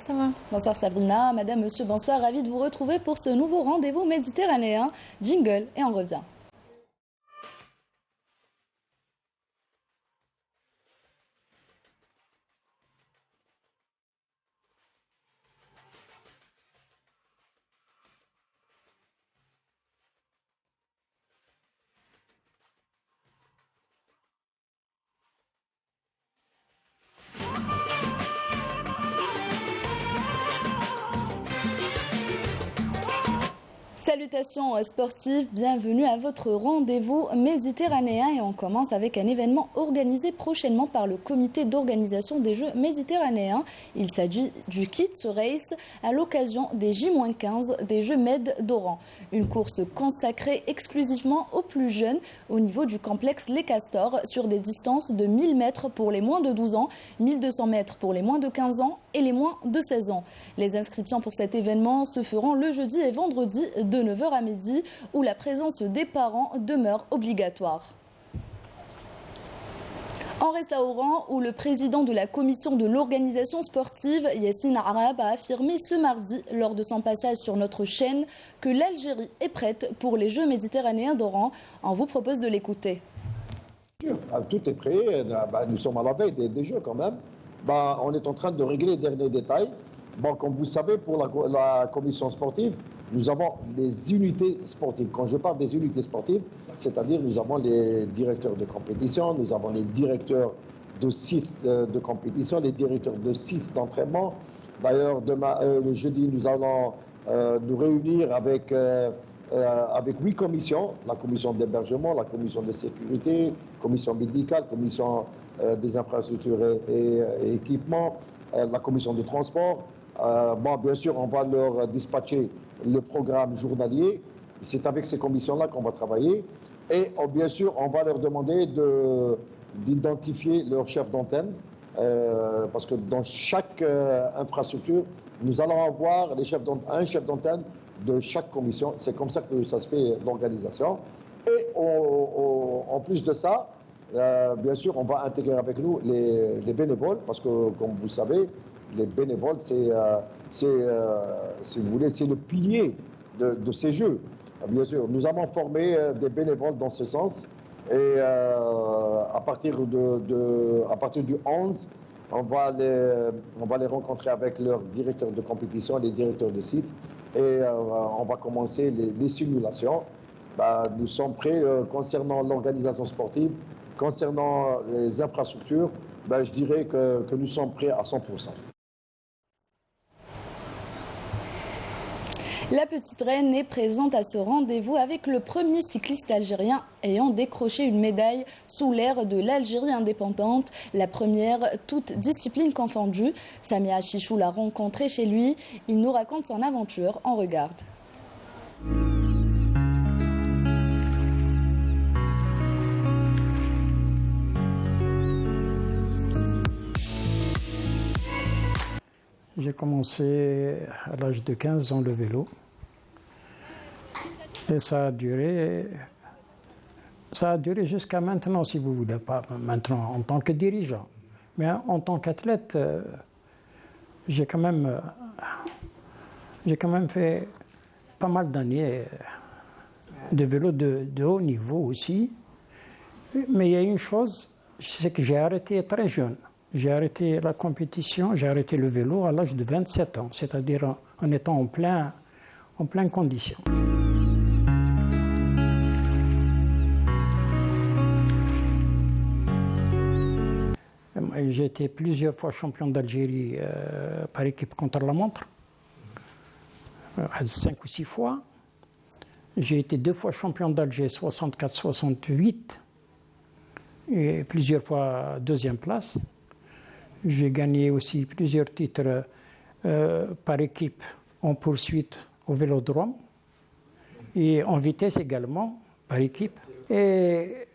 Ça va. Bonsoir Sabrina, madame, monsieur, bonsoir, ravi de vous retrouver pour ce nouveau rendez-vous méditerranéen. Jingle et on revient. Salutations sportives, bienvenue à votre rendez-vous méditerranéen et on commence avec un événement organisé prochainement par le comité d'organisation des Jeux méditerranéens. Il s'agit du Kids Race à l'occasion des J-15 des Jeux Med d'Oran. Une course consacrée exclusivement aux plus jeunes au niveau du complexe Les Castors sur des distances de 1000 mètres pour les moins de 12 ans, 1200 mètres pour les moins de 15 ans et les moins de 16 ans. Les inscriptions pour cet événement se feront le jeudi et vendredi de 9h à midi où la présence des parents demeure obligatoire. On reste à Oran où le président de la commission de l'organisation sportive, Yassine Arab, a affirmé ce mardi lors de son passage sur notre chaîne que l'Algérie est prête pour les Jeux méditerranéens d'Oran. On vous propose de l'écouter. Tout est prêt, nous sommes à la veille des Jeux quand même. On est en train de régler les derniers détails. Comme vous savez, pour la commission sportive, nous avons les unités sportives. Quand je parle des unités sportives, c'est-à-dire nous avons les directeurs de compétition, nous avons les directeurs de sites de compétition, les directeurs de sites d'entraînement. D'ailleurs, demain, le jeudi, nous allons nous réunir avec 8 commissions, la commission d'hébergement, la commission de sécurité, commission médicale, commission des infrastructures et équipements, la commission de transport. Bien sûr, on va leur dispatcher le programme journalier. C'est avec ces commissions-là qu'on va travailler. Et bien sûr, on va leur demander d'identifier leur chef d'antenne. Parce que dans chaque infrastructure, nous allons avoir un chef d'antenne de chaque commission. C'est comme ça que ça se fait l'organisation. Et en plus de ça, bien sûr, on va intégrer avec nous les bénévoles. Parce que, comme vous savez, les bénévoles, si vous voulez, c'est le pilier de ces Jeux. Bien sûr, nous avons formé des bénévoles dans ce sens. Et à partir du 11, on va les rencontrer avec leurs directeurs de compétition, les directeurs de site. Et on va commencer les simulations. Nous sommes prêts concernant l'organisation sportive, concernant les infrastructures. Je dirais que nous sommes prêts à 100%. La petite reine est présente à ce rendez-vous avec le premier cycliste algérien ayant décroché une médaille sous l'ère de l'Algérie indépendante, la première toute discipline confondue. Samia Chichou l'a rencontré chez lui. Il nous raconte son aventure. On regarde. J'ai commencé à l'âge de 15 ans le vélo. Et ça a duré jusqu'à maintenant, si vous voulez, pas maintenant en tant que dirigeant. Mais en tant qu'athlète, j'ai quand même fait pas mal d'années de vélo de haut niveau aussi. Mais il y a une chose, c'est que j'ai arrêté très jeune. J'ai arrêté la compétition, j'ai arrêté le vélo à l'âge de 27 ans, c'est-à-dire en étant en pleine condition. J'ai été plusieurs fois champion d'Algérie par équipe contre-la-montre, 5 ou 6 fois. J'ai été 2 fois champion d'Alger, 64-68, et plusieurs fois 2e place. J'ai gagné aussi plusieurs titres par équipe en poursuite au vélodrome et en vitesse également par équipe. Et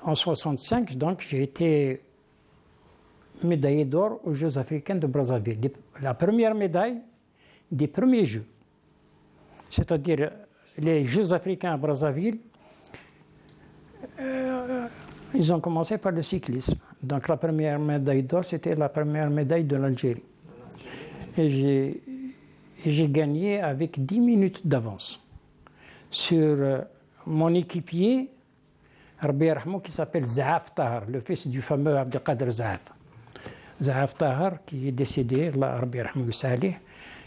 en 65, donc, j'ai été médaillé d'or aux Jeux africains de Brazzaville. La première médaille des premiers Jeux. C'est-à-dire les Jeux africains à Brazzaville, ils ont commencé par le cyclisme. Donc la première médaille d'or, c'était la première médaille de l'Algérie. Et j'ai gagné avec 10 minutes d'avance sur mon équipier, Rabbi Yarhamou, qui s'appelle Zahaf Tahar, le fils du fameux Abdelkader Zahaf. Zahaf Tahar, qui est décédé, Rabbi Yarhamou Salih,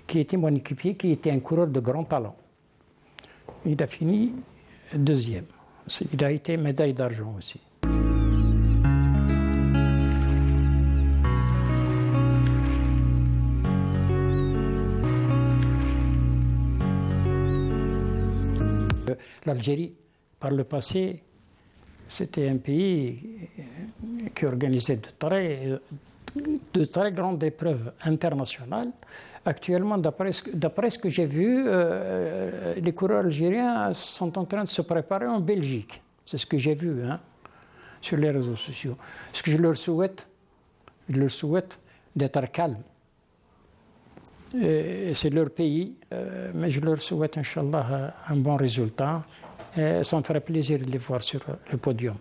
qui était mon équipier, qui était un coureur de grand talent. Il a fini deuxième. Il a été médaille d'argent aussi. L'Algérie, par le passé, c'était un pays qui organisait de très grandes épreuves internationales. Actuellement, d'après ce que j'ai vu, les coureurs algériens sont en train de se préparer en Belgique. C'est ce que j'ai vu sur les réseaux sociaux. Ce que je leur souhaite d'être calmes. C'est leur pays, mais je leur souhaite, Inch'Allah, un bon résultat. Et ça me ferait plaisir de les voir sur le podium.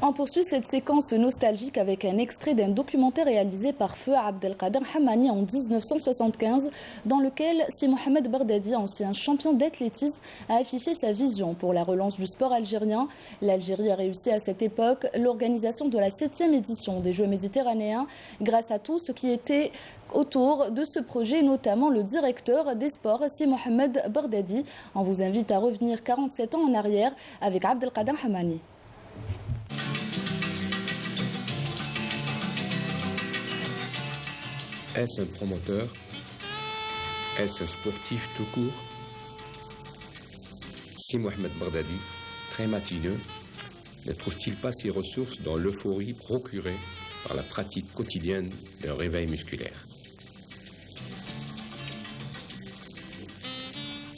On poursuit cette séquence nostalgique avec un extrait d'un documentaire réalisé par Feu Abdelkader Hamani en 1975, dans lequel Si Mohamed Bardadi, ancien champion d'athlétisme, a affiché sa vision pour la relance du sport algérien. L'Algérie a réussi à cette époque l'organisation de la 7e édition des Jeux méditerranéens grâce à tout ce qui était autour de ce projet, notamment le directeur des sports, Si Mohamed Bardadi. On vous invite à revenir 47 ans en arrière avec Abdelkader Hamani. Est-ce un promoteur? Est-ce un sportif tout court? Si Mohamed Bardadi, très matineux, ne trouve-t-il pas ses ressources dans l'euphorie procurée par la pratique quotidienne d'un réveil musculaire?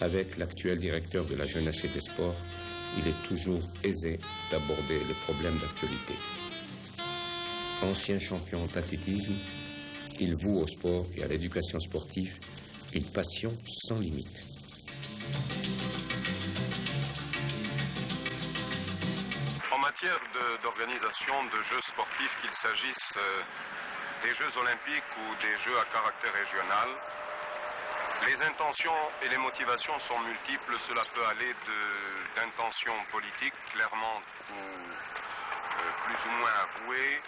Avec l'actuel directeur de la jeunesse et des sports, il est toujours aisé d'aborder les problèmes d'actualité. Ancien champion d'athlétisme, il voue au sport et à l'éducation sportive une passion sans limite. En matière d'organisation de jeux sportifs, qu'il s'agisse des Jeux olympiques ou des Jeux à caractère régional, les intentions et les motivations sont multiples. Cela peut aller d'intentions politiques, clairement ou plus ou moins avouées,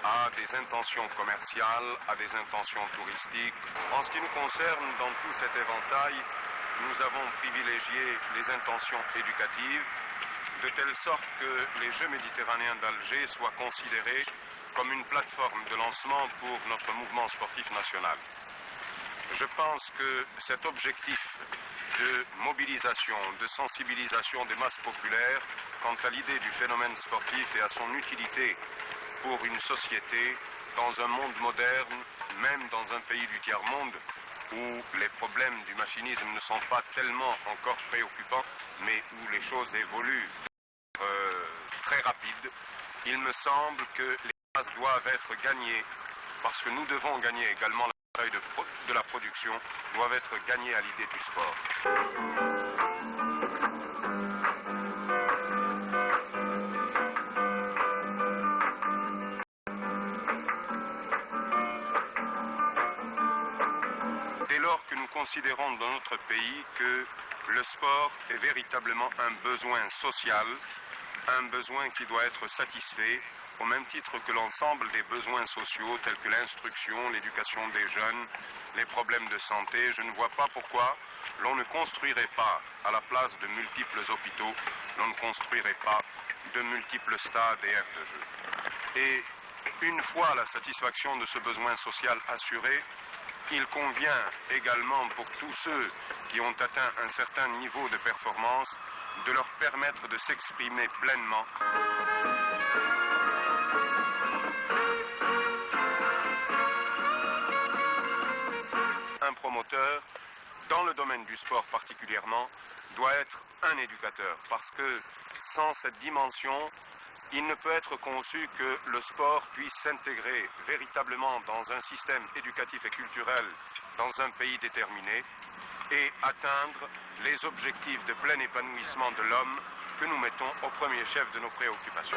à des intentions commerciales, à des intentions touristiques. En ce qui nous concerne, dans tout cet éventail, nous avons privilégié les intentions éducatives, de telle sorte que les Jeux méditerranéens d'Alger soient considérés comme une plateforme de lancement pour notre mouvement sportif national. Je pense que cet objectif de mobilisation, de sensibilisation des masses populaires quant à l'idée du phénomène sportif et à son utilité pour une société dans un monde moderne, même dans un pays du tiers-monde où les problèmes du machinisme ne sont pas tellement encore préoccupants, mais où les choses évoluent très rapide, il me semble que les bases doivent être gagnées, parce que nous devons gagner également la bataille de la production, doivent être gagnées à l'idée du sport. Considérons dans notre pays que le sport est véritablement un besoin social, un besoin qui doit être satisfait au même titre que l'ensemble des besoins sociaux tels que l'instruction, l'éducation des jeunes, les problèmes de santé. Je ne vois pas pourquoi l'on ne construirait pas à la place de multiples hôpitaux, l'on ne construirait pas de multiples stades et aires de jeu. Et une fois la satisfaction de ce besoin social assuré, il convient également pour tous ceux qui ont atteint un certain niveau de performance de leur permettre de s'exprimer pleinement. Un promoteur, dans le domaine du sport particulièrement, doit être un éducateur parce que sans cette dimension, il ne peut être conçu que le sport puisse s'intégrer véritablement dans un système éducatif et culturel dans un pays déterminé. et atteindre les objectifs de plein épanouissement de l'homme que nous mettons au premier chef de nos préoccupations.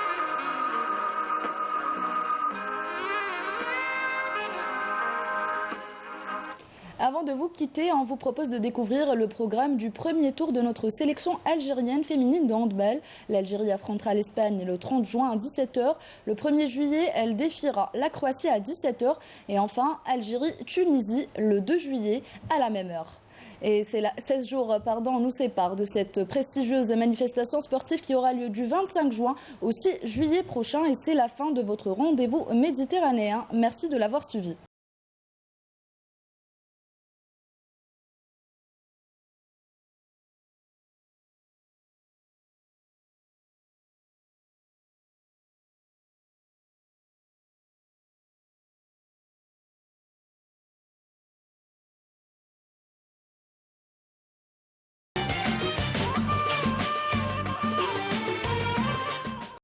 Avant de vous quitter, on vous propose de découvrir le programme du premier tour de notre sélection algérienne féminine de handball. L'Algérie affrontera l'Espagne le 30 juin à 17 h. Le 1er juillet, elle défiera la Croatie à 17 h. Et enfin, Algérie-Tunisie le 2 juillet à la même heure. Et 16 jours nous séparent de cette prestigieuse manifestation sportive qui aura lieu du 25 juin au 6 juillet prochain. Et c'est la fin de votre rendez-vous méditerranéen. Merci de l'avoir suivi.